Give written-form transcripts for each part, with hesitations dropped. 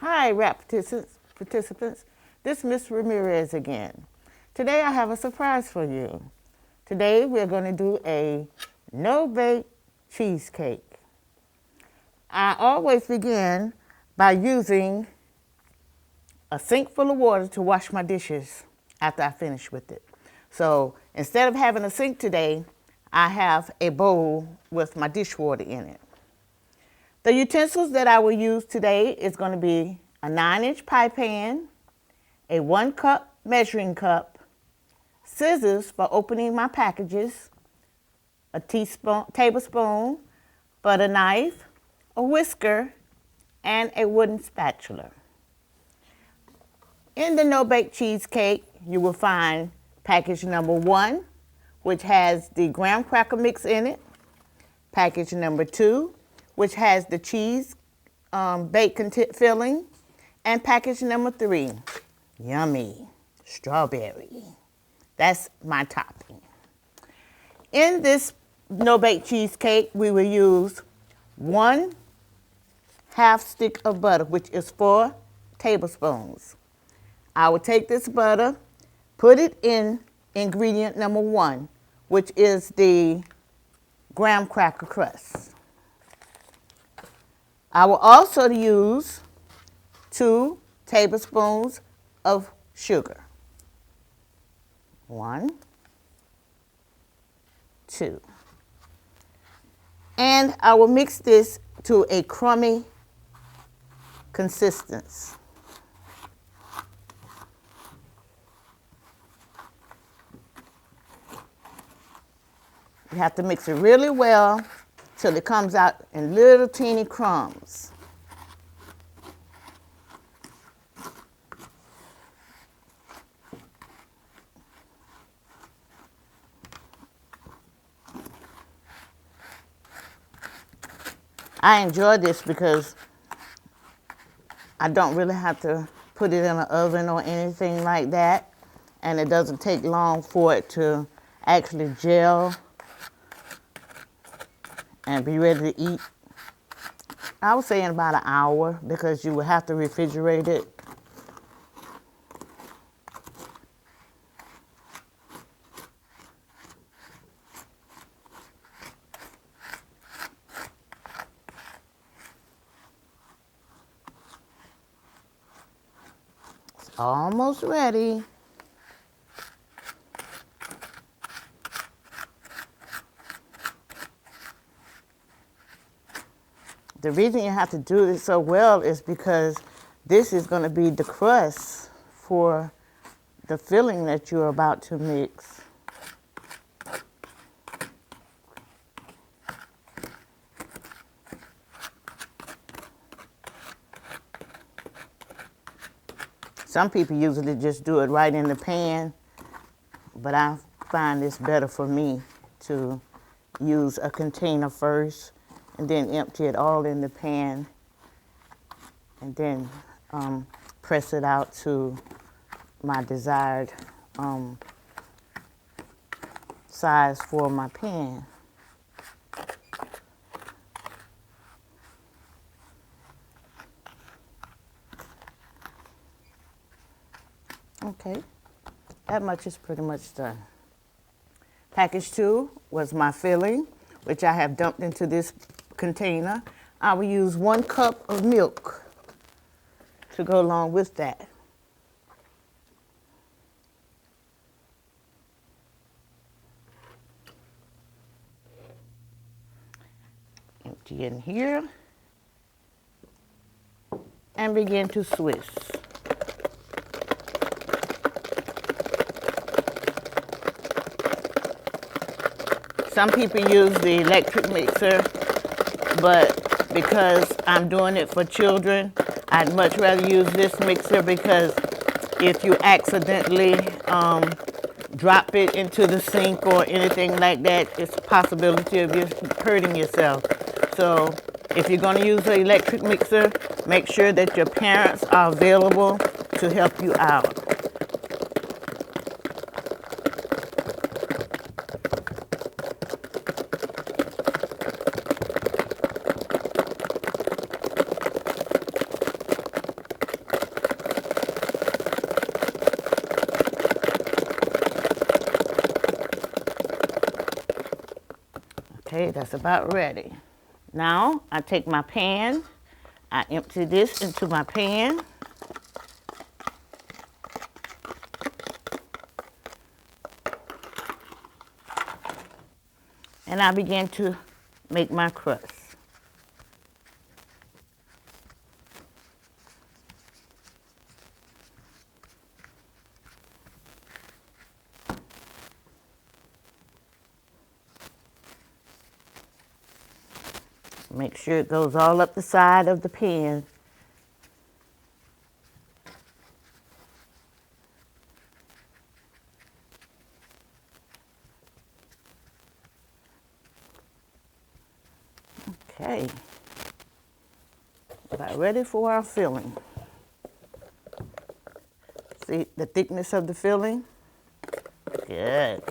Hi, rap participants. This is Miss Ramirez again. Today I have a surprise for you. Today we're going to do a no-bake cheesecake. I always begin by using a sink full of water to wash my dishes after I finish with it. So instead of having a sink today, I have a bowl with my dishwater in it. The utensils that I will use today is going to be a 9-inch pie pan, a 1-cup measuring cup, scissors for opening my packages, a tablespoon, butter knife, a whisker, and a wooden spatula. In the no-bake cheesecake, you will find package number 1, which has the graham cracker mix in it, package number 2, which has the cheese bake filling, and package number 3, yummy, strawberry. That's my topping. In this no-bake cheesecake, we will use 1/2 stick of butter, which is 4 tablespoons. I will take this butter, put it in ingredient number 1, which is the graham cracker crust. I will also use 2 tablespoons of sugar. 1, 2. And I will mix this to a crummy consistency. You have to mix it really well till it comes out in little teeny crumbs. I enjoy this because I don't really have to put it in an oven or anything like that, and it doesn't take long for it to actually gel and be ready to eat. I would say in about an hour because you will have to refrigerate it. It's almost ready. The reason you have to do it so well is because this is going to be the crust for the filling that you're about to mix. Some people usually just do it right in the pan, but I find it's better for me to use a container first and then empty it all in the pan and then press it out to my desired size for my pan. Okay, that much is pretty much done. Package 2 was my filling, which I have dumped into this container. I will use 1 cup of milk to go along with that. Empty in here and begin to swish. Some people use the electric mixer, but because I'm doing it for children, I'd much rather use this mixer because if you accidentally drop it into the sink or anything like that, it's a possibility of you hurting yourself. So if you're going to use an electric mixer, make sure that your parents are available to help you out. Okay, that's about ready. Now I take my pan, I empty this into my pan. And I begin to make my crust. Make sure it goes all up the side of the pan. Okay, about ready for our filling. See the thickness of the filling? Good.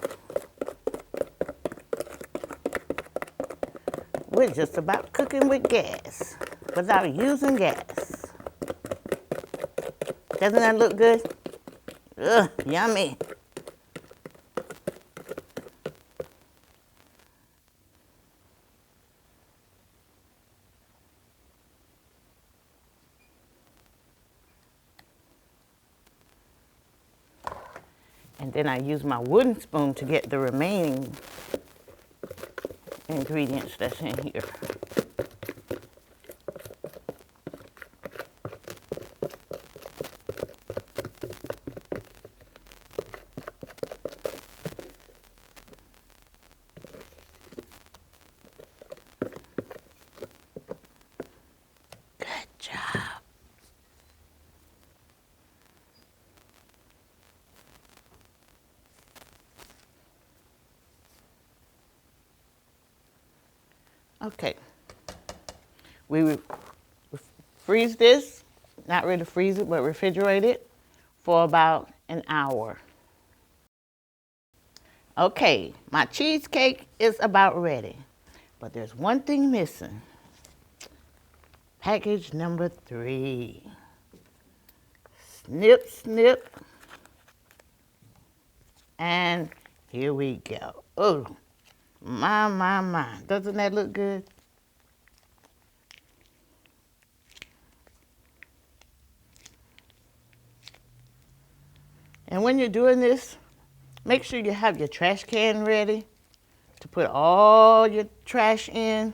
We're just about cooking with gas, without using gas. Doesn't that look good? Ugh, yummy. And then I use my wooden spoon to get the remaining ingredients that's in here. Good job. Okay, we will freeze this, not really freeze it, but refrigerate it for about an hour. Okay, my cheesecake is about ready, but there's one thing missing. Package number 3. Snip, snip, and here we go. Oh, my. Doesn't that look good? And when you're doing this, make sure you have your trash can ready to put all your trash in.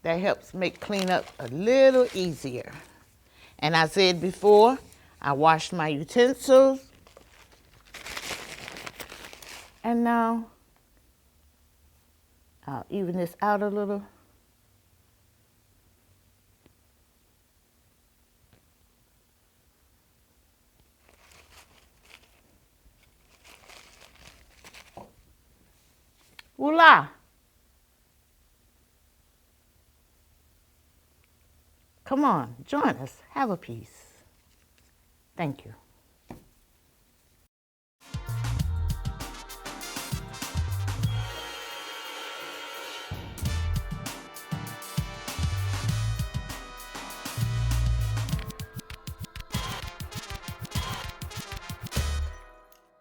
That helps make cleanup a little easier. And I said before, I washed my utensils. And now, I'll even this out a little. Voila! Come on, join us. Have a piece. Thank you.